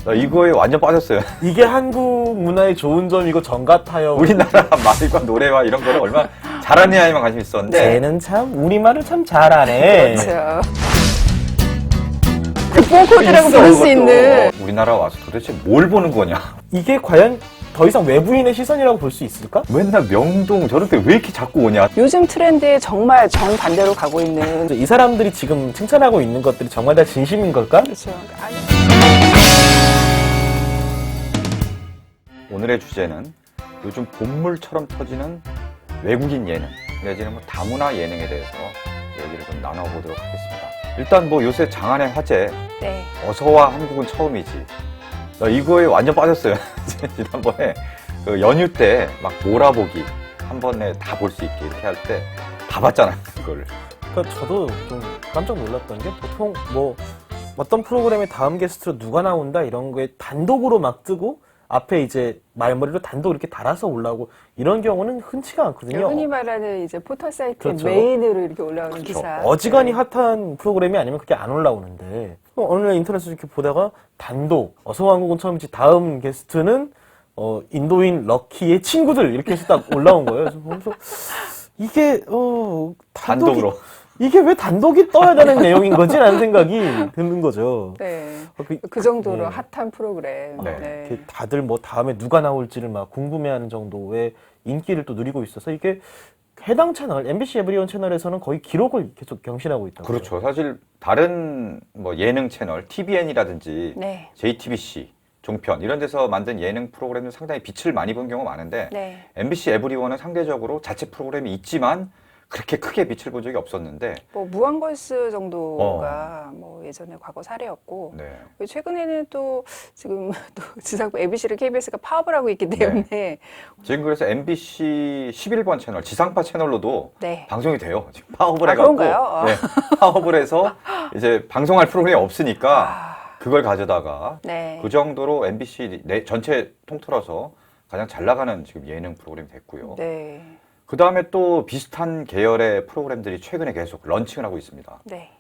나 이거에 완전 빠졌어요. 이게 한국 문화의 좋은 점이고 정 같아요. 우리나라 말과 노래와 이런 거를 얼마나 잘하느냐에만 관심 있었는데 쟤는 참 우리말을 참 잘하네. 그렇죠. 극복코드라고 부를 수 있는. 우리나라 와서 도대체 뭘 보는 거냐? 이게 과연 더 이상 외부인의 시선이라고 볼 수 있을까? 맨날 명동 저렇게 왜 이렇게 자꾸 오냐? 요즘 트렌드에 정말 정반대로 가고 있는. 이 사람들이 지금 칭찬하고 있는 것들이 정말 다 진심인 걸까? 그렇죠. 아니. 오늘의 주제는 요즘 본물처럼 터지는 외국인 예능 내지는 뭐 다문화 예능에 대해서 얘기를 좀 나눠보도록 하겠습니다. 일단 뭐 요새 장안의 화제 네. 어서와 한국은 처음이지. 나 이거에 완전 빠졌어요. 지난번에 그 연휴 때 막 몰아보기 한 번에 다 볼 수 있게 이렇게 할 때 다 봤잖아요, 그걸. 그러니까 저도 좀 깜짝 놀랐던 게 보통 뭐 어떤 프로그램에 다음 게스트로 누가 나온다 이런 거에 단독으로 막 뜨고 앞에 이제 말머리로 단독 이렇게 달아서 올라오고 이런 경우는 흔치가 않거든요. 흔히 말하는 이제 포털 사이트 그렇죠. 메인으로 이렇게 올라오는 그렇죠. 기사. 어지간히 네. 핫한 프로그램이 아니면 그게 안 올라오는데 어느 날 인터넷에서 이렇게 보다가 단독 어서 한국은 처음이지 다음 게스트는 인도인 럭키의 친구들 이렇게 해서 딱 올라온 거예요. 그래서 이게 단독으로. 이게 왜 단독이 떠야 되는 내용인 거지? 라는 생각이 드는 거죠. 네. 그, 그 정도로 네. 핫한 프로그램. 네. 네. 이렇게 다들 뭐 다음에 누가 나올지를 막 궁금해하는 정도의 인기를 또 누리고 있어서 이게 해당 채널, MBC 에브리온 채널에서는 거의 기록을 계속 경신하고 있다고요. 그렇죠. 사실 다른 뭐 예능 채널, TVN이라든지 네. JTBC, 종편 이런 데서 만든 예능 프로그램은 상당히 빛을 많이 본 경우가 많은데 네. MBC 에브리원은 상대적으로 자체 프로그램이 있지만 그렇게 크게 빛을 본 적이 없었는데 뭐 무한걸스 정도가 뭐 예전에 과거 사례였고 네. 최근에는 또 지금 또 지상파 ABC를 KBS가 파업을 하고 있기 때문에 지금 그래서 MBC 11번 채널, 지상파 채널로도 네. 방송이 돼요. 지금 파업을 아, 해갖고 그런가요? 네, 파업을 해서 이제 방송할 프로그램이 없으니까 그걸 가져다가 네. 그 정도로 MBC 전체 통틀어서 가장 잘 나가는 지금 예능 프로그램이 됐고요. 네. 그 다음에 또 비슷한 계열의 프로그램들이 최근에 계속 런칭을 하고 있습니다. 네.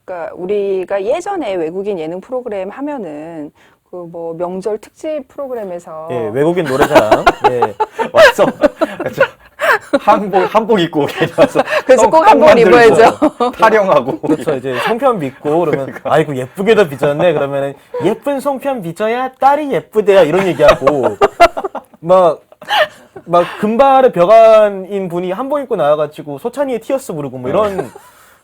그러니까 우리가 예전에 외국인 예능 프로그램 하면은 그 뭐 명절 특집 프로그램에서 예, 외국인 노래자랑. 예. 와서 한복 입고 계셔서 그래서 꼭 한복을 입어야죠. 타령하고 그렇죠. 이제 송편 빚고 그러면 아이고 예쁘게도 빚었네. 그러면은 예쁜 송편 빚어야 딸이 예쁘대요. 이런 얘기하고 막 금발의 벽안인 분이 한복 입고 나와가지고 소찬이의 티어스 부르고 뭐 이런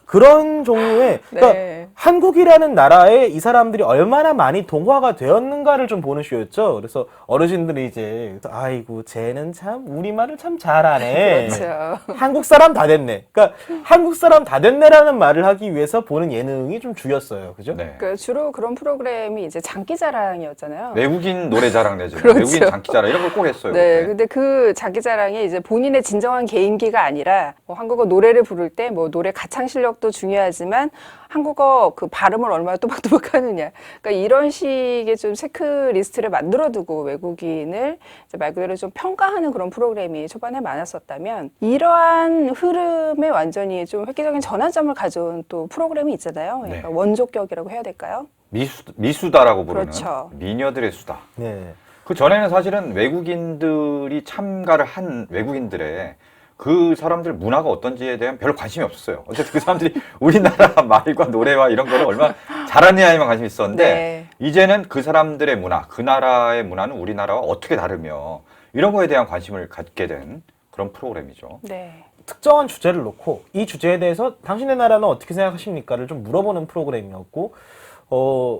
그런 종류의 그러니까 네. 한국이라는 나라에 이 사람들이 얼마나 많이 동화가 되었는가를 좀 보는 쇼였죠. 그래서 어르신들이 이제 아이고 쟤는 참 우리말을 참 잘하네. 그렇죠. 한국 사람 다 됐네. 그러니까 한국 사람 다 됐네라는 말을 하기 위해서 보는 예능이 좀 주였어요. 그죠? 네. 그 주로 그런 프로그램이 이제 장기자랑이었잖아요. 외국인 노래자랑 내지 그렇죠. 외국인 장기자랑 이런 걸 꼭 했어요. 네, 그때. 근데 그 장기자랑이 이제 본인의 진정한 개인기가 아니라 뭐 한국어 노래를 부를 때 뭐 노래 가창 실력도 중요하지만 한국어 그 발음을 얼마나 또박또박 하느냐. 그러니까 이런 식의 좀 체크리스트를 만들어두고 외국인을 이제 말 그대로 좀 평가하는 그런 프로그램이 초반에 많았었다면 이러한 흐름에 완전히 좀 획기적인 전환점을 가져온 또 프로그램이 있잖아요. 그러니까 네. 원조격이라고 해야 될까요? 미수다라고 부르는 그렇죠. 미녀들의 수다. 네. 그 전에는 사실은 외국인들이 참가를 한 외국인들의 그 사람들 문화가 어떤지에 대한 별 관심이 없었어요. 어쨌든 그 사람들이 우리나라 말과 노래와 이런 거를 얼마나 잘하느냐에만 관심이 있었는데 네. 이제는 그 사람들의 문화, 그 나라의 문화는 우리나라와 어떻게 다르며 이런 거에 대한 관심을 갖게 된 그런 프로그램이죠. 네. 특정한 주제를 놓고 이 주제에 대해서 당신의 나라는 어떻게 생각하십니까를 좀 물어보는 프로그램이었고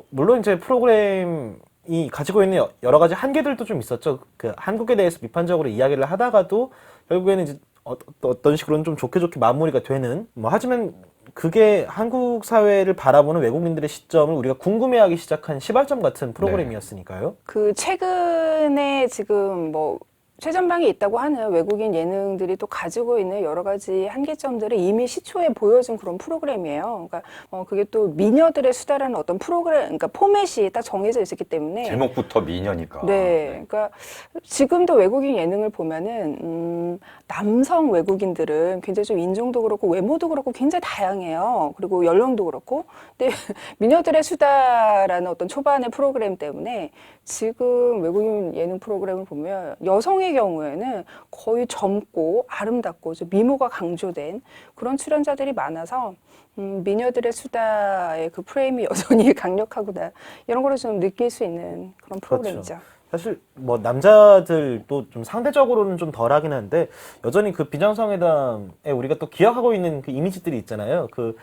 물론 이제 프로그램이 가지고 있는 여러 가지 한계들도 좀 있었죠. 그 한국에 대해서 비판적으로 이야기를 하다가도 결국에는 이제 어떤 식으로는 좀 좋게 마무리가 되는 하지만 그게 한국 사회를 바라보는 외국인들의 시점을 우리가 궁금해하기 시작한 시발점 같은 프로그램이었으니까요. 그 최근에 지금 뭐 최전방에 있다고 하는 외국인 예능들이 또 가지고 있는 여러 가지 한계점들을 이미 시초에 보여준 그런 프로그램이에요. 그러니까 그게 또 미녀들의 수다라는 어떤 프로그램, 그러니까 포맷이 딱 정해져 있었기 때문에 제목부터 미녀니까. 네, 그러니까 지금도 외국인 예능을 보면은 남성 외국인들은 굉장히 좀 인종도 그렇고 외모도 그렇고 굉장히 다양해요. 그리고 연령도 그렇고. 근데 미녀들의 수다라는 어떤 초반의 프로그램 때문에 지금 외국인 예능 프로그램을 보면 여성의 경우에는 거의 젊고 아름답고 좀 미모가 강조된 그런 출연자들이 많아서 미녀들의 수다의 그 프레임이 여전히 강력하구나 이런 거를 좀 느낄 수 있는 그런 프로그램이죠. 사실 뭐 남자들도 좀 상대적으로는 좀 덜하긴 한데 여전히 그 비정상회담에 우리가 또 기억하고 있는 그 이미지들이 있잖아요. 그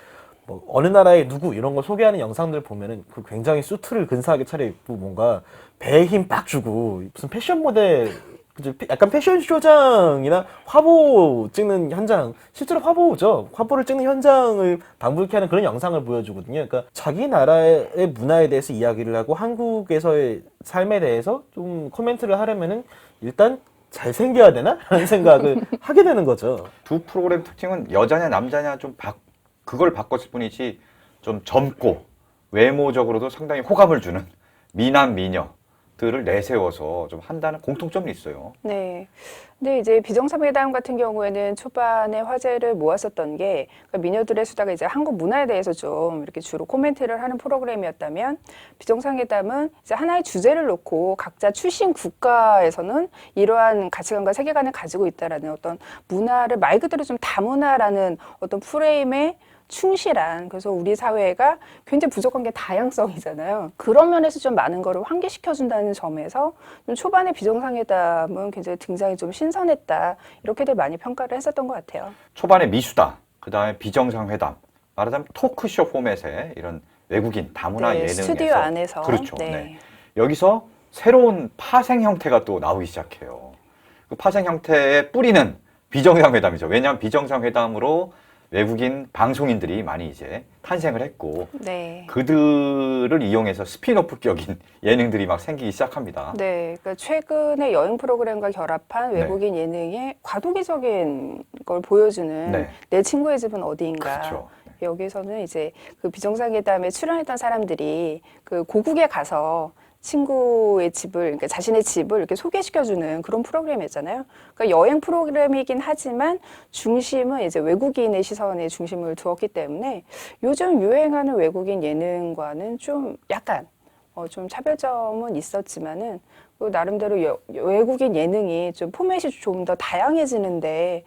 뭐 어느 나라의 누구 이런 걸 소개하는 영상들 보면은 그 굉장히 수트를 근사하게 차려입고 뭔가 배에 힘 빡 주고 무슨 패션 모델 그죠? 약간 패션쇼장이나 화보 찍는 현장, 실제로 화보죠. 화보를 찍는 현장을 방불케 하는 그런 영상을 보여주거든요. 그러니까 자기 나라의 문화에 대해서 이야기를 하고 한국에서의 삶에 대해서 좀 코멘트를 하려면은 일단 잘생겨야 되나? 라는 생각을 하게 되는 거죠. 두 프로그램 특징은 여자냐 남자냐 그걸 바꿨을 뿐이지 좀 젊고 외모적으로도 상당히 호감을 주는 미남 미녀들을 내세워서 좀 한다는 공통점이 있어요. 네. 근데 이제 비정상회담 같은 경우에는 초반에 화제를 모았었던 게 그러니까 미녀들의 수다가 이제 한국 문화에 대해서 좀 이렇게 주로 코멘트를 하는 프로그램이었다면 비정상회담은 이제 하나의 주제를 놓고 각자 출신 국가에서는 이러한 가치관과 세계관을 가지고 있다라는 어떤 문화를 말 그대로 좀 다문화라는 어떤 프레임에 충실한 그래서 우리 사회가 굉장히 부족한 게 다양성이잖아요. 그런 면에서 좀 많은 거를 환기시켜준다는 점에서 좀 초반에 비정상회담은 굉장히 등장이 좀 신선했다 이렇게들 많이 평가를 했었던 것 같아요. 초반에 미수다, 그 다음에 비정상회담, 말하자면 토크쇼 포맷의 이런 외국인 다문화 네, 예능에서 스튜디오 안에서 그렇죠. 네. 네. 여기서 새로운 파생 형태가 또 나오기 시작해요. 그 파생 형태의 뿌리는 비정상회담이죠. 왜냐하면 비정상회담으로 외국인 방송인들이 많이 이제 탄생을 했고 네. 그들을 이용해서 스피노프격인 예능들이 막 생기기 시작합니다. 네, 그러니까 최근에 여행 프로그램과 결합한 외국인 예능의 과도기적인 걸 보여주는 네. 내 친구의 집은 어디인가. 그렇죠. 여기서는 이제 그 비정상회담에 출연했던 사람들이 그 고국에 가서 친구의 집을, 그러니까 자신의 집을 이렇게 소개시켜주는 그런 프로그램이었잖아요. 그러니까 여행 프로그램이긴 하지만 중심은 이제 외국인의 시선에 중심을 두었기 때문에 요즘 유행하는 외국인 예능과는 좀 약간 좀 차별점은 있었지만은 그 나름대로 외국인 예능이 좀 포맷이 좀 더 다양해지는데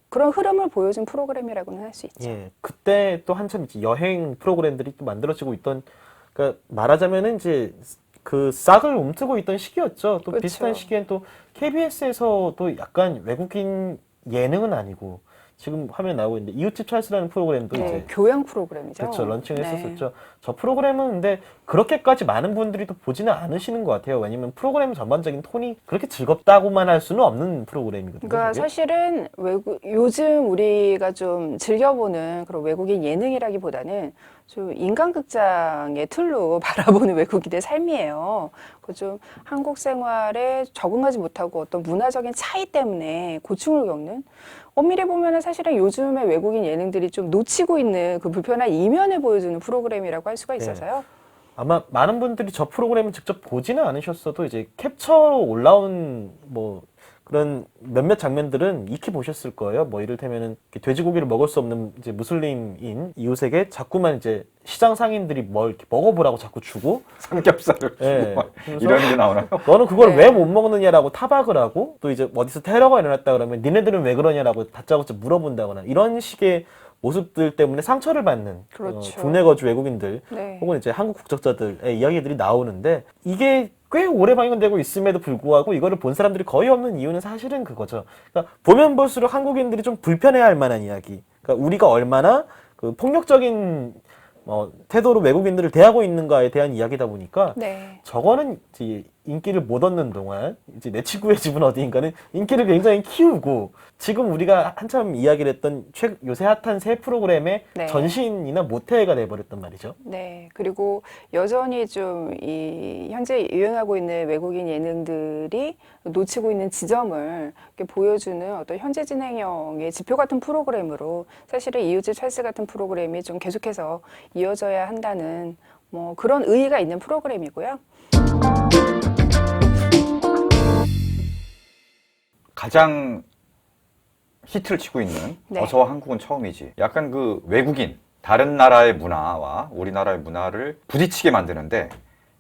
그런 흐름을 보여준 프로그램이라고는 할 수 있죠. 예, 그때 또 한참 이제 여행 프로그램들이 또 만들어지고 있던, 그러니까 말하자면은 이제 그 싹을 움트고 있던 시기였죠. 또 그렇죠. 비슷한 시기엔 또 KBS에서 또 약간 외국인 예능은 아니고 지금 화면에 나오고 있는데 이웃집 찰스라는 프로그램도 네, 이제 교양 프로그램이죠. 그렇죠, 런칭을 네. 했었죠. 저 프로그램은 근데 그렇게까지 많은 분들이 또 보지는 않으시는 것 같아요. 왜냐면 프로그램 전반적인 톤이 그렇게 즐겁다고만 할 수는 없는 프로그램이거든요. 그러니까 그게. 사실은 요즘 우리가 좀 즐겨보는 그런 외국인 예능이라기보다는 좀 인간극장의 틀로 바라보는 외국인의 삶이에요. 그 좀 한국 생활에 적응하지 못하고 어떤 문화적인 차이 때문에 고충을 겪는 엄밀히 보면은 사실은 요즘의 외국인 예능들이 좀 놓치고 있는 그 불편한 이면을 보여주는 프로그램이라고 할 수가 있어서요. 아마 많은 분들이 저 프로그램을 직접 보지는 않으셨어도 이제 캡처로 올라온 뭐 그런 몇몇 장면들은 익히 보셨을 거예요. 뭐 이를테면은 돼지고기를 먹을 수 없는 이제 무슬림인 이웃에게 자꾸만 이제 시장 상인들이 뭘 이렇게 먹어보라고 자꾸 주고 삼겹살을 예. 주고 막 그래서 이런 게 나오나요? 너는 그걸 네. 왜 못 먹느냐라고 타박을 하고 또 이제 어디서 테러가 일어났다 그러면 니네들은 왜 그러냐라고 다짜고짜 물어본다거나 이런 식의 모습들 때문에 상처를 받는 그렇죠. 국내 거주 외국인들 네. 혹은 이제 한국 국적자들의 이야기들이 나오는데 이게 꽤 오래 방영되고 있음에도 불구하고 이거를 본 사람들이 거의 없는 이유는 사실은 그거죠. 그러니까 보면 볼수록 한국인들이 좀 불편해할 만한 이야기. 그러니까 우리가 얼마나 그 폭력적인 태도로 외국인들을 대하고 있는가에 대한 이야기다 보니까 네. 저거는 이제 인기를 못 얻는 동안 이제 내 친구의 집은 어디인가는 인기를 굉장히 키우고 지금 우리가 한참 이야기를 했던 요새 핫한 새 프로그램의 네. 전신이나 모태가 돼버렸단 말이죠. 네. 그리고 여전히 좀 이 현재 유행하고 있는 외국인 예능들이 놓치고 있는 지점을 이렇게 보여주는 어떤 현재 진행형의 지표 같은 프로그램으로 사실은 이웃집 찰스 같은 프로그램이 좀 계속해서 이어져야 한다는 뭐 그런 의의가 있는 프로그램이고요. 가장 히트를 치고 있는 네. 어서와 한국은 처음이지. 약간 그 외국인, 다른 나라의 문화와 우리나라의 문화를 부딪히게 만드는데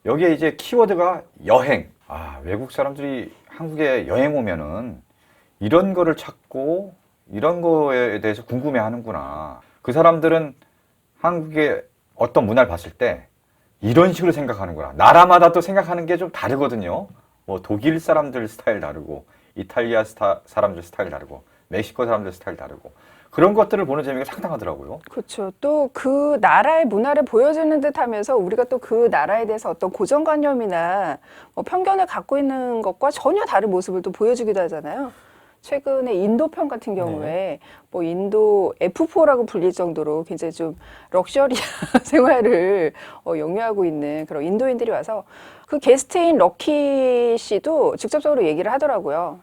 여기에 이제 키워드가 여행. 아, 외국 사람들이 한국에 여행 오면은 이런 거를 찾고 이런 거에 대해서 궁금해 하는구나. 그 사람들은 한국의 어떤 문화를 봤을 때 이런 식으로 생각하는구나. 나라마다 또 생각하는 게 좀 다르거든요. 뭐 독일 사람들 스타일 다르고 이탈리아 사람들 스타일 다르고 멕시코 사람들 스타일 다르고 그런 것들을 보는 재미가 상당하더라고요. 그렇죠. 또 그 나라의 문화를 보여주는 듯 하면서 우리가 또 그 나라에 대해서 어떤 고정관념이나 뭐 편견을 갖고 있는 것과 전혀 다른 모습을 또 보여주기도 하잖아요. 최근에 인도편 같은 경우에 뭐 인도 F4라고 불릴 정도로 굉장히 좀 럭셔리한 생활을 영위하고 있는 그런 인도인들이 와서 그 게스트인 럭키 씨도 직접적으로 얘기를 하더라고요.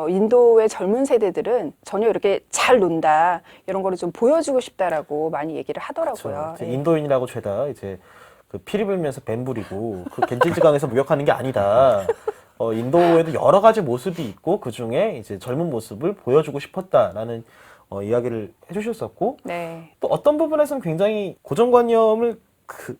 인도의 젊은 세대들은 전혀 이렇게 잘 논다 이런 거를 좀 보여주고 싶다라고 많이 얘기를 하더라고요. 그렇죠. 예. 인도인이라고 죄다 이제 그 피리 불면서 뱀 부리고 그 겐지스강에서 목욕하는 게 아니다. 인도에도 여러 가지 모습이 있고 그 중에 이제 젊은 모습을 보여주고 싶었다라는 이야기를 해주셨었고 네. 또 어떤 부분에서는 굉장히 고정관념을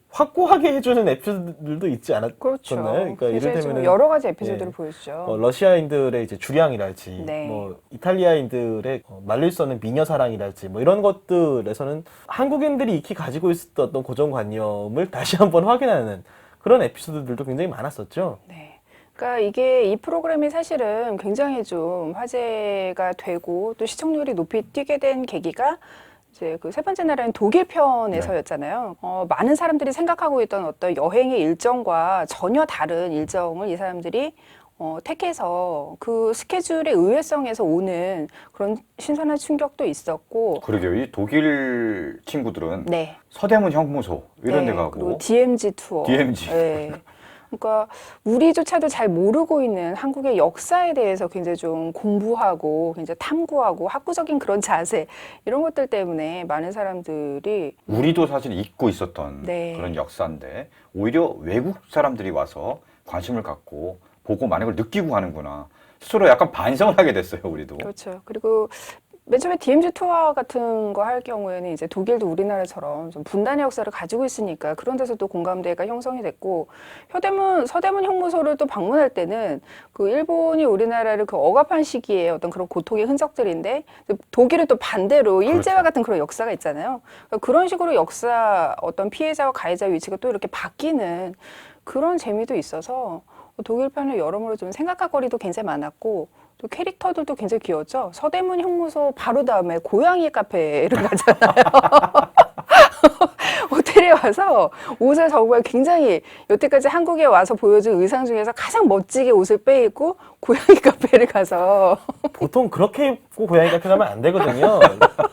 확고하게 해주는 에피소드들도 있지 않았나요? 그렇죠. 그러니까 이제 좀 이를테면은 여러 가지 에피소드를 예. 보여주죠. 러시아인들의 이제 주량이랄지, 네. 뭐 이탈리아인들의 말릴 수 없는 미녀 사랑이랄지, 뭐 이런 것들에서는 한국인들이 익히 가지고 있었던 어떤 고정관념을 다시 한번 확인하는 그런 에피소드들도 굉장히 많았었죠. 네. 그러니까 이게 이 프로그램이 사실은 굉장히 좀 화제가 되고 또 시청률이 높이 뛰게 된 계기가 이제 그 세 번째 나라인 독일 편에서였잖아요. 많은 사람들이 생각하고 있던 어떤 여행의 일정과 전혀 다른 일정을 이 사람들이 택해서 그 스케줄의 의외성에서 오는 그런 신선한 충격도 있었고. 그러게요. 이 독일 친구들은 네. 서대문 형무소 이런 네, 데 가고 그리고 DMZ 투어. DMZ. 네. 그러니까 우리조차도 잘 모르고 있는 한국의 역사에 대해서 굉장히 좀 공부하고 굉장히 탐구하고 학구적인 그런 자세 이런 것들 때문에 많은 사람들이 우리도 사실 잊고 있었던 네. 그런 역사인데 오히려 외국 사람들이 와서 관심을 갖고 보고 많은 걸 느끼고 가는구나. 스스로 약간 반성을 하게 됐어요, 우리도. 그렇죠. 그리고 맨 처음에 DMZ 투어 같은 거 할 경우에는 이제 독일도 우리나라처럼 좀 분단의 역사를 가지고 있으니까 그런 데서 또 공감대가 형성이 됐고 서대문 형무소를 또 방문할 때는 그 일본이 우리나라를 그 억압한 시기에 어떤 그런 고통의 흔적들인데 독일은 또 반대로 일제와 그렇죠. 같은 그런 역사가 있잖아요. 그러니까 그런 식으로 역사 어떤 피해자와 가해자 위치가 또 이렇게 바뀌는 그런 재미도 있어서 독일 편을 여러모로 좀 생각할 거리도 굉장히 많았고 또 캐릭터들도 굉장히 귀여웠죠. 서대문 형무소 바로 다음에 고양이 카페를 가잖아요. 호텔에 와서 옷을 정말 굉장히 여태까지 한국에 와서 보여준 의상 중에서 가장 멋지게 옷을 빼입고 고양이 카페를 가서 보통 그렇게 입고 고양이 카페 가면 안 되거든요.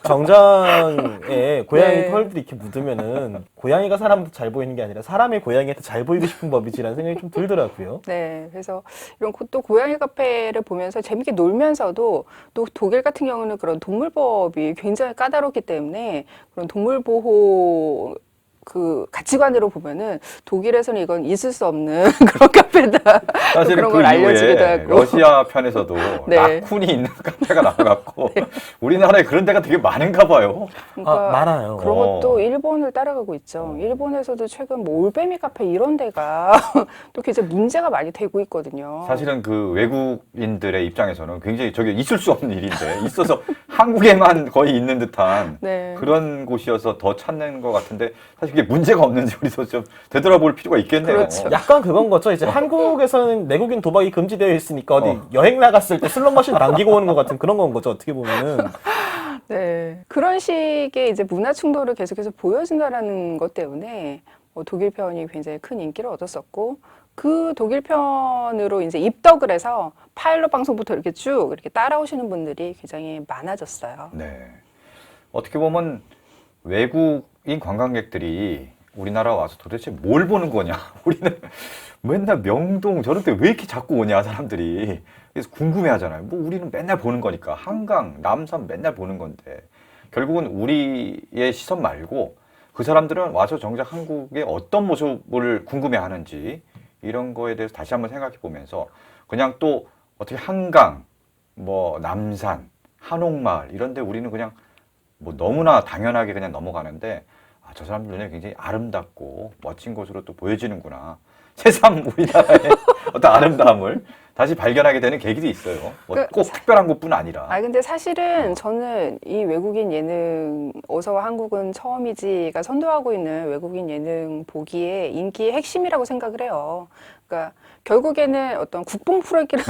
정장에 고양이 네. 털들이 이렇게 묻으면은 고양이가 사람한테 잘 보이는 게 아니라 사람이 고양이한테 잘 보이고 싶은 법이지라는 생각이 좀 들더라고요. 네, 그래서 이런 또 고양이 카페를 보면서 재밌게 놀면서도 또 독일 같은 경우는 그런 동물법이 굉장히 까다롭기 때문에 그런 동물 보호 그 가치관으로 보면은 독일에서는 이건 있을 수 없는 그런 카페다. 사실은 그런 그 걸 알려주기도 이후에 하고. 러시아 편에서도 네. 라쿤이 있는 카페가 나와갖고 우리나라에 그런 데가 되게 많은가 봐요. 그러니까 많아요. 그런 것도 일본을 따라가고 있죠. 일본에서도 최근 뭐 올빼미 카페 이런 데가 또 굉장히 문제가 많이 되고 있거든요. 사실은 그 외국인들의 입장에서는 굉장히 저게 있을 수 없는 일인데 있어서 한국에만 거의 있는 듯한 네. 그런 곳이어서 더 찾는 것 같은데 사실 그게 문제가 없는지 우리도 좀 되돌아볼 필요가 있겠네요. 그렇죠. 약간 그건 거죠. 이제 한국에서는 내국인 도박이 금지되어 있으니까 어디 여행 나갔을 때 슬롯머신 남기고 오는 것 같은 그런 건 거죠. 어떻게 보면은. 네. 그런 식의 이제 문화 충돌을 계속해서 보여준다라는 것 때문에 독일 편이 굉장히 큰 인기를 얻었었고 그 독일 편으로 이제 입덕을 해서 파일럿 방송부터 이렇게 쭉 이렇게 따라오시는 분들이 굉장히 많아졌어요. 네. 어떻게 보면 외국인 관광객들이 우리나라 와서 도대체 뭘 보는 거냐? 우리는 맨날 명동 저런 데 왜 이렇게 자꾸 오냐, 사람들이. 그래서 궁금해 하잖아요. 뭐 우리는 맨날 보는 거니까. 한강, 남산 맨날 보는 건데. 결국은 우리의 시선 말고 그 사람들은 와서 정작 한국의 어떤 모습을 궁금해 하는지 이런 거에 대해서 다시 한번 생각해 보면서 그냥 또 어떻게 한강, 뭐 남산, 한옥마을 이런 데 우리는 그냥 뭐 너무나 당연하게 그냥 넘어가는데 아, 저 사람들 눈에 굉장히 아름답고 멋진 곳으로 또 보여지는구나. 새삼 우리나라의 어떤 아름다움을 다시 발견하게 되는 계기도 있어요. 뭐 꼭 특별한 곳뿐 아니라. 근데 사실은 저는 이 외국인 예능, 어서와 한국은 처음이지가 선도하고 있는 외국인 예능 보기에 인기의 핵심이라고 생각을 해요. 그러니까 결국에는 어떤 국뽕 프로그램,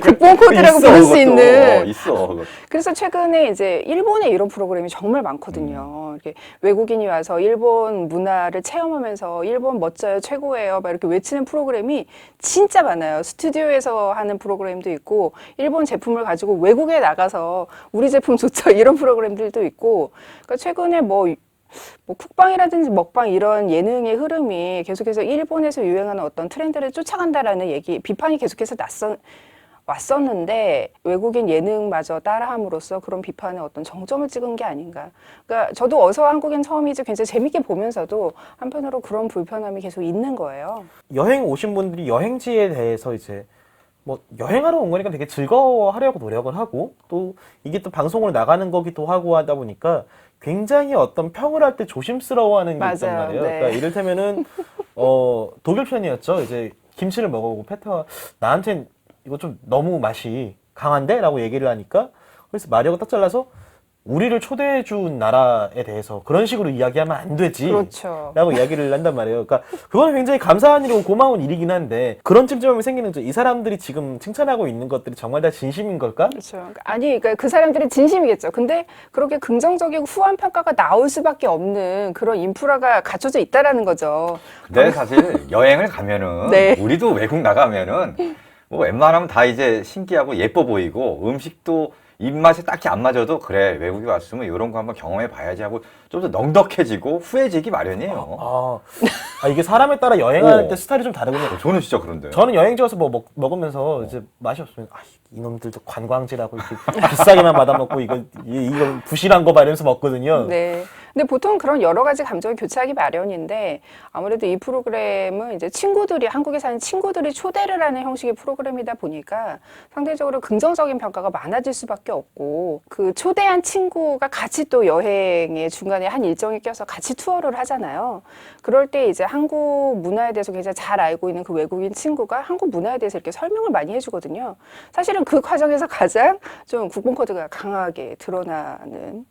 국뽕 코드라고 있어, 부를 수 그것도. 있는. 있어. 그것도. 그래서 최근에 이제 일본에 이런 프로그램이 정말 많거든요. 이렇게 외국인이 와서 일본 문화를 체험하면서 일본 멋져요, 최고예요, 막 이렇게 외치는 프로그램이 진짜 많아요. 스튜디오에서 하는 프로그램도 있고, 일본 제품을 가지고 외국에 나가서 우리 제품 좋죠, 이런 프로그램들도 있고, 그러니까 최근에 뭐 쿡방이라든지 먹방 이런 예능의 흐름이 계속해서 일본에서 유행하는 어떤 트렌드를 쫓아간다라는 비판이 계속해서 왔었는데 외국인 예능마저 따라함으로써 그런 비판에 어떤 정점을 찍은 게 아닌가. 그러니까 저도 어서 한국인 처음이지 굉장히 재밌게 보면서도 한편으로 그런 불편함이 계속 있는 거예요. 여행 오신 분들이 여행지에 대해서 이제 뭐 여행하러 온 거니까 되게 즐거워하려고 노력을 하고 또 이게 또 방송으로 나가는 거기도 하고 하다 보니까 굉장히 어떤 평을 할 때 조심스러워하는 게 있단 맞아요. 말이에요. 네. 그러니까 이를테면은 독일 편이었죠. 이제 김치를 먹어보고 페터가 나한텐 이거 좀 너무 맛이 강한데? 라고 얘기를 하니까 그래서 마리오가 딱 잘라서 우리를 초대해 준 나라에 대해서 그런 식으로 이야기하면 안 되지. 그렇죠. 라고 이야기를 한단 말이에요. 그러니까 그거는 굉장히 감사한 일이고 고마운 일이긴 한데 그런 찜찜함이 생기는 거죠. 이 사람들이 지금 칭찬하고 있는 것들이 정말 다 진심인 걸까? 그렇죠. 아니, 그러니까 그 사람들이 진심이겠죠. 근데 그렇게 긍정적이고 후한 평가가 나올 수밖에 없는 그런 인프라가 갖춰져 있다라는 거죠. 근데 사실 여행을 가면은 네. 우리도 외국 나가면은 뭐 웬만하면 다 이제 신기하고 예뻐 보이고 음식도 입맛에 딱히 안 맞아도 그래 외국에 왔으면 이런 거 한번 경험해 봐야지 하고 좀 더 넉넉해지고 후해지기 마련이에요. 이게 사람에 따라 여행할 오. 때 스타일이 좀 다르군요. 저는 진짜 그런데. 저는 여행지 와서 뭐 먹으면서 이제 맛이 없으면 이놈들도 관광지라고 이렇게 비싸게만 받아먹고 이거 부실한 거 봐 이러면서 먹거든요. 네. 근데 보통 그런 여러 가지 감정을 교차하기 마련인데 아무래도 이 프로그램은 이제 한국에 사는 친구들이 초대를 하는 형식의 프로그램이다 보니까 상대적으로 긍정적인 평가가 많아질 수밖에 없고 그 초대한 친구가 같이 또 여행의 중간에 한 일정에 껴서 같이 투어를 하잖아요. 그럴 때 이제 한국 문화에 대해서 굉장히 잘 알고 있는 그 외국인 친구가 한국 문화에 대해서 이렇게 설명을 많이 해주거든요. 사실은 그 과정에서 가장 좀 국뽕 코드가 강하게 드러나는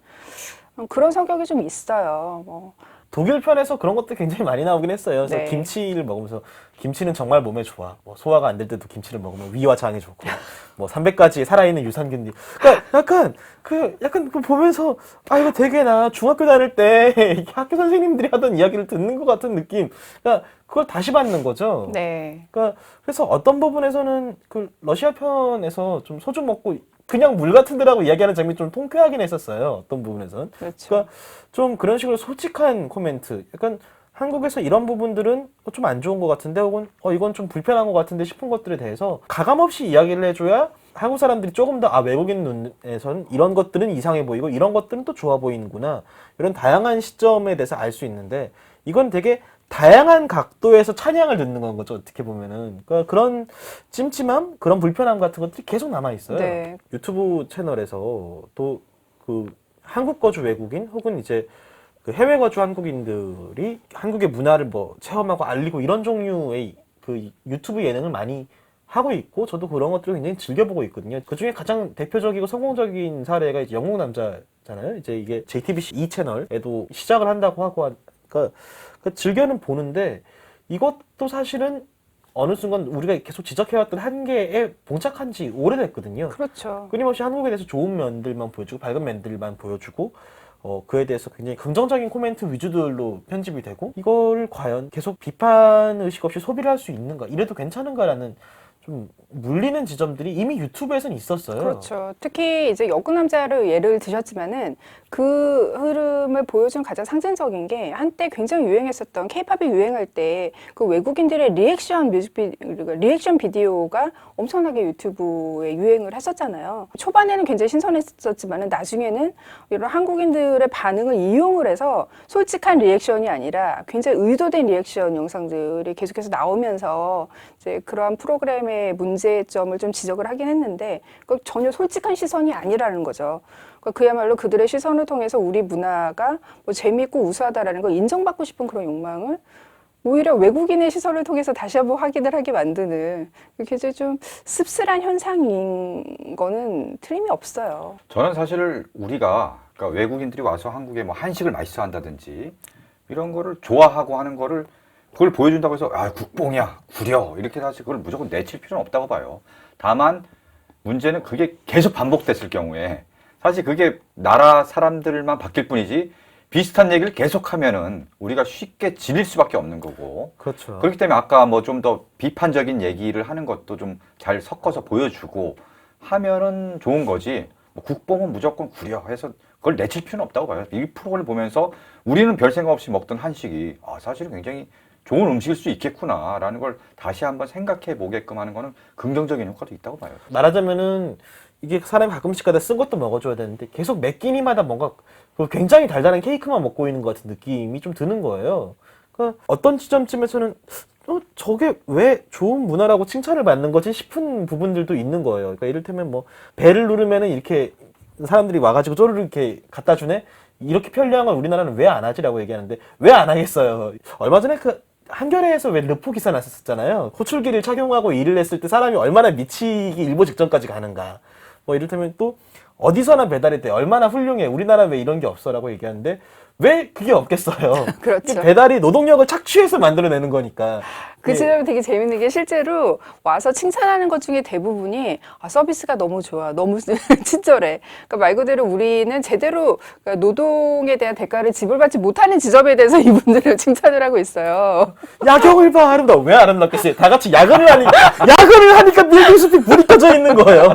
그런 성격이 좀 있어요. 뭐. 독일 편에서 그런 것도 굉장히 많이 나오긴 했어요. 그래서 네. 김치를 먹으면서 김치는 정말 몸에 좋아. 뭐 소화가 안 될 때도 김치를 먹으면 위와 장에 좋고 뭐 300가지 살아있는 유산균. 그러니까 약간 그 보면서 이거 되게 나 중학교 다닐 때 학교 선생님들이 하던 이야기를 듣는 것 같은 느낌. 그러니까 그걸 다시 받는 거죠. 네. 그러니까 그래서 어떤 부분에서는 그 러시아 편에서 좀 소주 먹고 그냥 물 같은 데라고 이야기하는 장면이 좀 통쾌하긴 했었어요. 어떤 부분에서는. 그렇죠. 그러니까 좀 그런 식으로 솔직한 코멘트. 약간 한국에서 이런 부분들은 좀 안 좋은 것 같은데 혹은 이건 좀 불편한 것 같은데 싶은 것들에 대해서 가감없이 이야기를 해줘야 한국 사람들이 조금 더 외국인 눈에서는 이런 것들은 이상해 보이고 이런 것들은 또 좋아 보이는구나. 이런 다양한 시점에 대해서 알 수 있는데 이건 되게 다양한 각도에서 찬양을 듣는 건 거죠. 어떻게 보면은. 그러니까 그런 찜찜함, 그런 불편함 같은 것들이 계속 남아 있어요. 네. 유튜브 채널에서 또 그 한국 거주 외국인 혹은 이제 그 해외 거주 한국인들이 한국의 문화를 뭐 체험하고 알리고 이런 종류의 그 유튜브 예능을 많이 하고 있고 저도 그런 것들을 굉장히 즐겨보고 있거든요. 그 중에 가장 대표적이고 성공적인 사례가 이제 영국 남자잖아요. 이제 이게 JTBC 2채널에도 시작을 한다고 하고 그러니까 즐겨는 보는데 이것도 사실은 어느 순간 우리가 계속 지적해왔던 한계에 봉착한 지 오래됐거든요. 그렇죠. 끊임없이 한국에 대해서 좋은 면들만 보여주고 밝은 면들만 보여주고 그에 대해서 굉장히 긍정적인 코멘트 위주들로 편집이 되고 이걸 과연 계속 비판 의식 없이 소비를 할 수 있는가 이래도 괜찮은가라는 좀 물리는 지점들이 이미 유튜브에서는 있었어요. 그렇죠. 특히 이제 여군남자를 예를 드셨지만은 그 흐름을 보여준 가장 상징적인 게 한때 굉장히 유행했었던 케이팝이 유행할 때 그 외국인들의 리액션 비디오가 엄청나게 유튜브에 유행을 했었잖아요. 초반에는 굉장히 신선했었지만은 나중에는 이런 한국인들의 반응을 이용을 해서 솔직한 리액션이 아니라 굉장히 의도된 리액션 영상들이 계속해서 나오면서 이제 그러한 프로그램의 문제점을 좀 지적을 하긴 했는데 전혀 솔직한 시선이 아니라는 거죠. 그야말로 그들의 시선을 통해서 우리 문화가 뭐 재미있고 우수하다라는 걸 인정받고 싶은 그런 욕망을 오히려 외국인의 시선을 통해서 다시 한번 확인을 하게 만드는 굉장히 좀 씁쓸한 현상인 거는 틀림이 없어요. 저는 사실 우리가 그러니까 외국인들이 와서 한국에 뭐 한식을 맛있어 한다든지 이런 거를 좋아하고 하는 거를 그걸 보여준다고 해서 아 국뽕이야 구려 이렇게 사실 그걸 무조건 내칠 필요는 없다고 봐요. 다만 문제는 그게 계속 반복됐을 경우에 사실 그게 나라 사람들만 바뀔 뿐이지 비슷한 얘기를 계속하면은 우리가 쉽게 질릴 수밖에 없는 거고. 그렇죠. 그렇기 때문에 아까 뭐 좀 더 비판적인 얘기를 하는 것도 좀 잘 섞어서 보여주고 하면은 좋은 거지. 뭐 국뽕은 무조건 구려 해서 그걸 내칠 필요는 없다고 봐요. 이 프로그램을 보면서 우리는 별 생각 없이 먹던 한식이 사실은 굉장히 좋은 음식일 수 있겠구나라는 걸 다시 한번 생각해 보게끔 하는 거는 긍정적인 효과도 있다고 봐요. 말하자면은 이게 사람이 가끔씩가다 쓴 것도 먹어줘야 되는데 계속 매 끼니마다 뭔가 굉장히 달달한 케이크만 먹고 있는 것 같은 느낌이 좀 드는 거예요. 그러니까 어떤 지점쯤에서는 저게 왜 좋은 문화라고 칭찬을 받는 거지 싶은 부분들도 있는 거예요. 그러니까 이를테면 뭐 배를 누르면은 이렇게 사람들이 와가지고 쪼르르 이렇게 갖다 주네. 이렇게 편리한 걸 우리나라는 왜 안 하지라고 얘기하는데 왜 안 하겠어요. 얼마 전에 그 한겨레에서 왜 르포 기사 났었잖아요. 호출기를 착용하고 일을 했을 때 사람이 얼마나 미치기 일보 직전까지 가는가. 뭐 이를테면 또 어디서나 배달이 돼 얼마나 훌륭해 우리나라 왜 이런 게 없어라고 얘기하는데 왜 그게 없겠어요. 그렇죠. 배달이 노동력을 착취해서 만들어내는 거니까. 그 지점이 되게 재밌는 게 실제로 와서 칭찬하는 것 중에 대부분이 서비스가 너무 좋아, 너무 친절해. 그러니까 말 그대로 우리는 제대로 그러니까 노동에 대한 대가를 지불받지 못하는 지점에 대해서 이분들을 칭찬을 하고 있어요. 야경을 봐 아름다워. 왜 아름답겠어요? 다 같이 야근을 하니까 밀빙숲이 불이 꺼져 있는 거예요.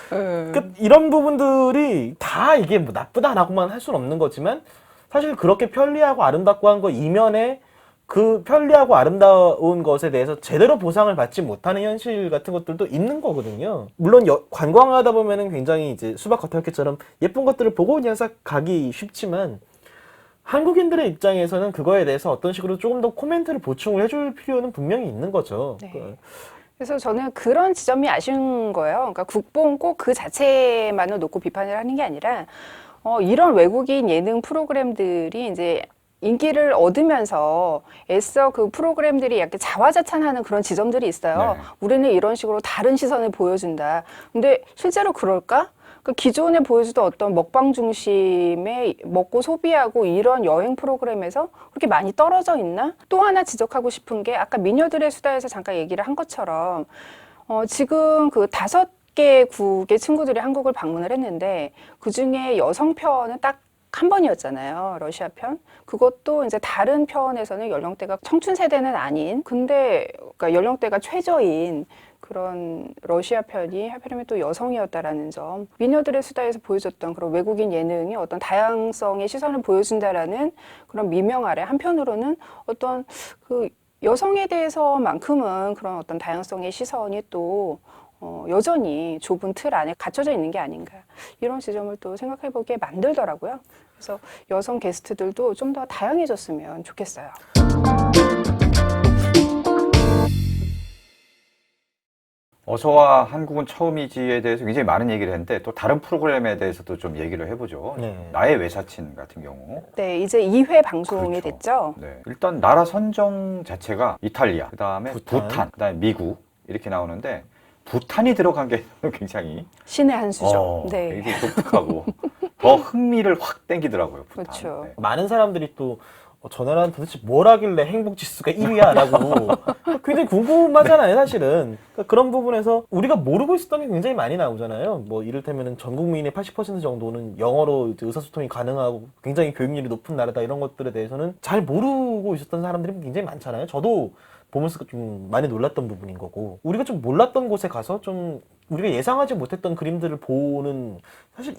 그러니까 이런 부분들이 다 이게 뭐 나쁘다라고만 할 수는 없는 거지만 사실 그렇게 편리하고 아름답고 한 거 이면에 그 편리하고 아름다운 것에 대해서 제대로 보상을 받지 못하는 현실 같은 것들도 있는 거거든요. 물론 관광하다 보면은 굉장히 이제 수박 겉핥기처럼 예쁜 것들을 보고 그냥 싹 가기 쉽지만 한국인들의 입장에서는 그거에 대해서 어떤 식으로 조금 더 코멘트를 보충을 해줄 필요는 분명히 있는 거죠. 네. 그래서 저는 그런 지점이 아쉬운 거예요. 그러니까 국뽕 꼭 그 자체만을 놓고 비판을 하는 게 아니라 이런 외국인 예능 프로그램들이 이제 인기를 얻으면서 애써 그 프로그램들이 약간 자화자찬하는 그런 지점들이 있어요. 네. 우리는 이런 식으로 다른 시선을 보여준다. 근데 실제로 그럴까? 그 기존에 보여주던 어떤 먹방 중심의 먹고 소비하고 이런 여행 프로그램에서 그렇게 많이 떨어져 있나? 또 하나 지적하고 싶은 게 아까 미녀들의 수다에서 잠깐 얘기를 한 것처럼 지금 그 5개국의 친구들이 한국을 방문을 했는데 그중에 여성 편은 딱 한 번이었잖아요. 러시아 편. 그것도 이제 다른 편에서는 연령대가 청춘 세대는 아닌 근데 그러니까 연령대가 최저인 그런 러시아 편이 하필이면 또 여성이었다라는 점. 미녀들의 수다에서 보여줬던 그런 외국인 예능이 어떤 다양성의 시선을 보여준다라는 그런 미명 아래 한편으로는 어떤 그 여성에 대해서만큼은 그런 어떤 다양성의 시선이 또 여전히 좁은 틀 안에 갇혀져 있는 게 아닌가 이런 지점을 또 생각해보게 만들더라고요. 그래서 여성 게스트들도 좀 더 다양해졌으면 좋겠어요. 어서와 한국은 처음이지에 대해서 굉장히 많은 얘기를 했는데 또 다른 프로그램에 대해서도 좀 얘기를 해보죠. 네. 나의 외사친 같은 경우. 네, 이제 2회 방송이 그렇죠. 됐죠. 네. 일단 나라 선정 자체가 이탈리아, 그다음에 부탄. 그다음에 미국 이렇게 나오는데 부탄이 들어간 게 굉장히 신의 한 수죠. 네. 굉장히 독특하고 더 흥미를 확 땡기더라고요. 부탄. 그렇죠. 네. 많은 사람들이 또 저 나라는 도대체 뭘 하길래 행복 지수가 1위야라고 굉장히 궁금하잖아요, 사실은. 그러니까 그런 부분에서 우리가 모르고 있었던 게 굉장히 많이 나오잖아요. 뭐 이를테면은 전 국민의 80% 정도는 영어로 이제 의사소통이 가능하고 굉장히 교육률이 높은 나라다 이런 것들에 대해서는 잘 모르고 있었던 사람들이 굉장히 많잖아요. 저도 보면서 좀 많이 놀랐던 부분인 거고 우리가 좀 몰랐던 곳에 가서 좀 우리가 예상하지 못했던 그림들을 보는 사실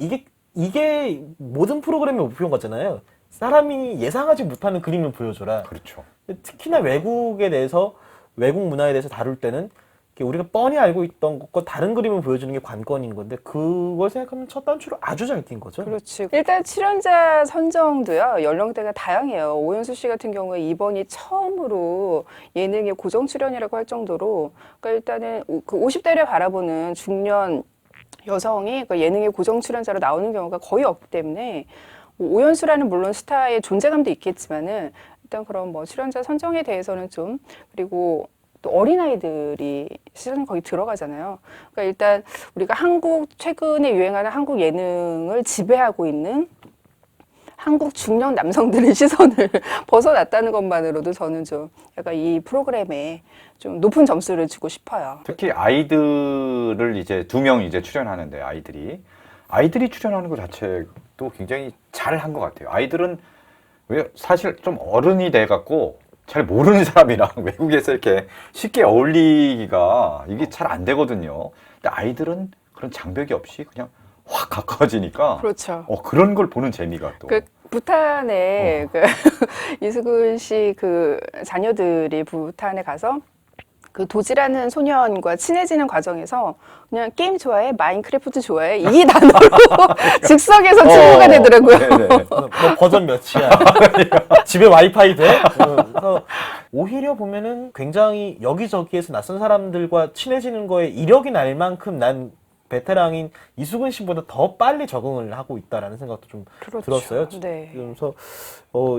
이게 모든 프로그램의 목표인 거잖아요. 사람이 예상하지 못하는 그림을 보여줘라. 그렇죠. 특히나 외국에 대해서 외국 문화에 대해서 다룰 때는 우리가 뻔히 알고 있던 것과 다른 그림을 보여주는 게 관건인 건데 그걸 생각하면 첫 단추를 아주 잘 띈 거죠. 그렇지. 일단 출연자 선정도요 연령대가 다양해요. 오연수 씨 같은 경우에 이번이 처음으로 예능에 고정 출연이라고 할 정도로 그러니까 일단은 그 50대를 바라보는 중년 여성이 그 예능에 고정 출연자로 나오는 경우가 거의 없기 때문에 오연수라는 물론 스타의 존재감도 있겠지만은 일단 그런 뭐 출연자 선정에 대해서는 좀 그리고 또 어린아이들이 시선이 거의 들어가잖아요. 그러니까 일단 우리가 최근에 유행하는 한국 예능을 지배하고 있는 한국 중년 남성들의 시선을 벗어났다는 것만으로도 저는 좀 약간 이 프로그램에 좀 높은 점수를 주고 싶어요. 특히 아이들을 이제 2명 이제 출연하는데 아이들이 출연하는 것 자체도 굉장히 잘 한 것 같아요. 아이들은 왜 사실 좀 어른이 돼 갖고 잘 모르는 사람이랑 외국에서 이렇게 쉽게 어울리기가 이게 잘 안 되거든요. 근데 아이들은 그런 장벽이 없이 그냥 확 가까워지니까 그렇죠. 그런 걸 보는 재미가 또. 그 부탄에 그 이수근 씨 그 자녀들이 부탄에 가서 그 도지라는 소년과 친해지는 과정에서 그냥 게임 좋아해, 마인크래프트 좋아해 이 단어로 즉석에서 친구가 되더라고요. 뭐 버전 몇이야? 집에 와이파이 돼? 그래서 오히려 보면은 굉장히 여기저기에서 낯선 사람들과 친해지는 거에 이력이 날 만큼 난 베테랑인 이수근 씨보다 더 빨리 적응을 하고 있다라는 생각도 좀 그렇죠. 들었어요. 네. 그래서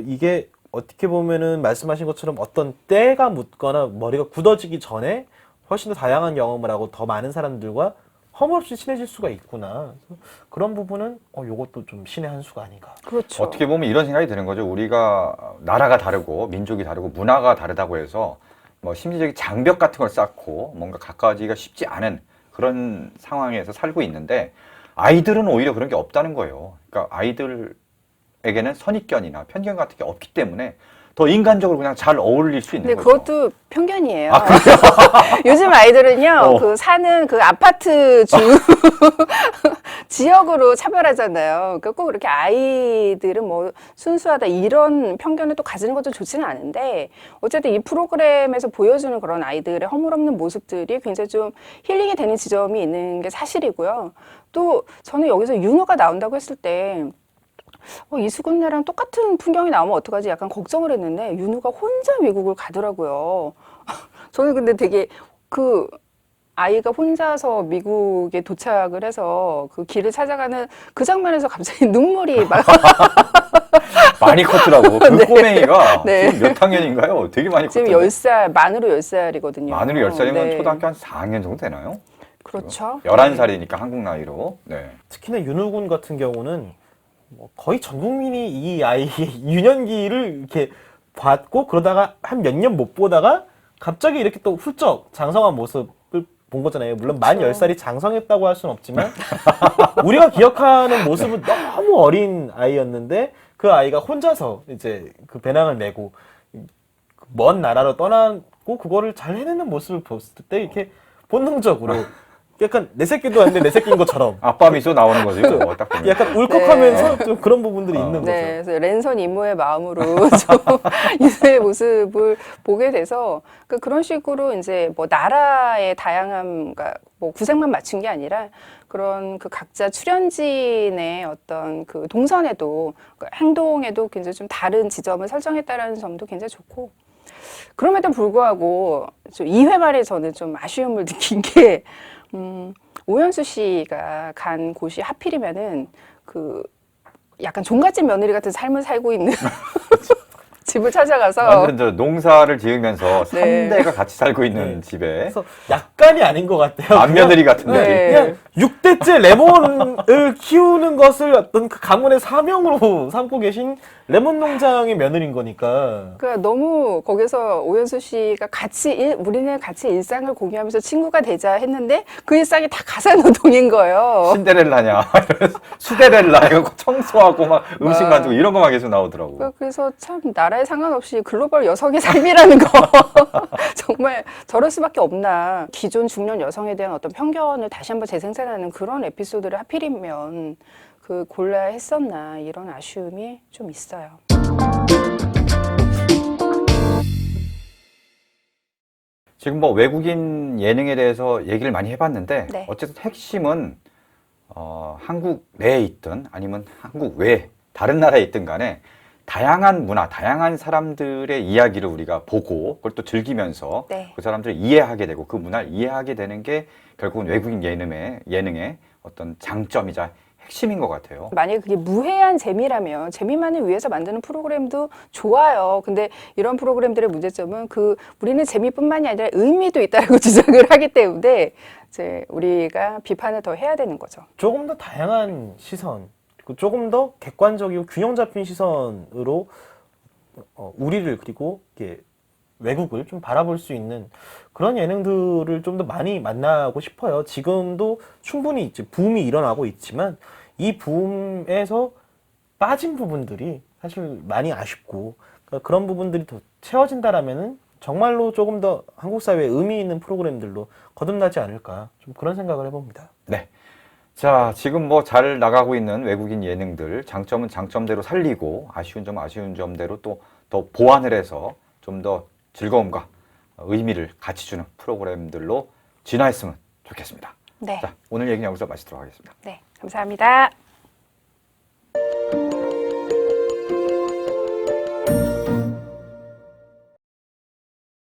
이게 어떻게 보면은 말씀하신 것처럼 어떤 때가 묻거나 머리가 굳어지기 전에 훨씬 더 다양한 경험을 하고 더 많은 사람들과 허물없이 친해질 수가 있구나. 그래서 그런 부분은 요것도 좀 신의 한 수가 아닌가. 그렇죠. 어떻게 보면 이런 생각이 드는 거죠. 우리가 나라가 다르고 민족이 다르고 문화가 다르다고 해서 뭐 심리적인 장벽 같은 걸 쌓고 뭔가 가까워지기가 쉽지 않은 그런 상황에서 살고 있는데 아이들은 오히려 그런 게 없다는 거예요. 그러니까 아이들에게는 선입견이나 편견 같은 게 없기 때문에 더 인간적으로 그냥 잘 어울릴 수 있는 근데 거죠. 그것도 편견이에요. 요즘 아이들은요, 그 사는 그 아파트 지역으로 차별하잖아요. 그러니까 꼭 그렇게 아이들은 뭐 순수하다 이런 편견을 또 가지는 것도 좋지는 않은데 어쨌든 이 프로그램에서 보여주는 그런 아이들의 허물없는 모습들이 굉장히 좀 힐링이 되는 지점이 있는 게 사실이고요. 또 저는 여기서 윤호가 나온다고 했을 때 이수근네랑 똑같은 풍경이 나오면 어떡하지 약간 걱정을 했는데 윤우가 혼자 미국을 가더라고요. 저는 근데 되게 그 아이가 혼자서 미국에 도착을 해서 그 길을 찾아가는 그 장면에서 갑자기 눈물이 막 많이 컸더라고. 그 네. 꼬맹이가 네. 지금 몇 학년인가요? 되게 많이 지금 컸던데. 10살, 만으로 10살이거든요. 만으로 10살이면 네. 초등학교 한 4학년 정도 되나요? 그렇죠. 11살이니까 한국 나이로. 네. 특히나 윤우군 같은 경우는 거의 전 국민이 이 아이의 유년기를 이렇게 봤고 그러다가 한 몇 년 못 보다가 갑자기 이렇게 또 훌쩍 장성한 모습을 본 거잖아요. 물론 만 10살이 장성했다고 할 수는 없지만 우리가 기억하는 모습은 너무 어린 아이였는데 그 아이가 혼자서 이제 그 배낭을 메고 먼 나라로 떠나고 그거를 잘 해내는 모습을 봤을 때 이렇게 본능적으로 약간 내 새끼도 아닌데 내 새끼인 것처럼 아빠 미소 나오는 거죠. 딱 보면. 약간 울컥하면서 좀 그런 부분들이 있는 거죠. 네, 그래서 랜선 이모의 마음으로 좀 이수의 모습을 보게 돼서 그런 식으로 이제 뭐 나라의 다양함과 뭐 구색만 맞춘 게 아니라 그런 그 각자 출연진의 어떤 그 동선에도 그 행동에도 굉장히 좀 다른 지점을 설정했다라는 점도 굉장히 좋고 그럼에도 불구하고 좀 2회 말에 저는 좀 아쉬움을 느낀 게 오연수 씨가 간 곳이 하필이면은 그 약간 종갓집 며느리 같은 삶을 살고 있는 집을 찾아가서 완전 저 농사를 지으면서 네. 3대가 같이 살고 있는 네. 집에 그래서 약간이 아닌 것 같아요. 맏며느리 같은 네. 느낌. 그냥 6대째 레몬을 키우는 것을 어떤 그 가문의 사명으로 삼고 계신 레몬 농장의 며느리인 거니까. 그러니까 너무 거기서 오연수 씨가 우리는 같이 일상을 공유하면서 친구가 되자 했는데 그 일상이 다 가사노동인 거예요. 신데렐라냐, 수데렐라 이거 청소하고 막 음식 만들고 이런 거만 계속 나오더라고. 그래서 참 나라에 상관없이 글로벌 여성의 삶이라는 거 정말 저럴 수밖에 없나. 기존 중년 여성에 대한 어떤 편견을 다시 한번 재생산하는 그런 에피소드를 하필이면 골라야 했었나 이런 아쉬움이 좀 있어요. 지금 뭐 외국인 예능에 대해서 얘기를 많이 해봤는데 네. 어쨌든 핵심은 한국 내에 있든 아니면 한국 외 다른 나라에 있든 간에 다양한 문화, 다양한 사람들의 이야기를 우리가 보고 그걸 또 즐기면서 네. 그 사람들을 이해하게 되고 그 문화를 이해하게 되는 게 결국은 외국인 예능의 어떤 장점이자 핵심인 것 같아요. 만약에 그게 무해한 재미라면 재미만을 위해서 만드는 프로그램도 좋아요. 근데 이런 프로그램들의 문제점은 우리는 재미뿐만이 아니라 의미도 있다고 주장을 하기 때문에 이제 우리가 비판을 더 해야 되는 거죠. 조금 더 다양한 시선, 그리고 조금 더 객관적이고 균형 잡힌 시선으로 우리를 그리고 이렇게 외국을 좀 바라볼 수 있는 그런 예능들을 좀 더 많이 만나고 싶어요. 지금도 충분히 이제 붐이 일어나고 있지만 이 붐에서 빠진 부분들이 사실 많이 아쉽고 그러니까 그런 부분들이 더 채워진다라면은 정말로 조금 더 한국 사회에 의미 있는 프로그램들로 거듭나지 않을까 좀 그런 생각을 해봅니다. 네. 자, 지금 뭐 잘 나가고 있는 외국인 예능들 장점은 장점대로 살리고 아쉬운 점 아쉬운 점대로 또 더 보완을 해서 좀 더 즐거움과 의미를 같이 주는 프로그램들로 진화했으면 좋겠습니다. 네. 자, 오늘 얘기는 여기서 마치도록 하겠습니다. 네. 감사합니다.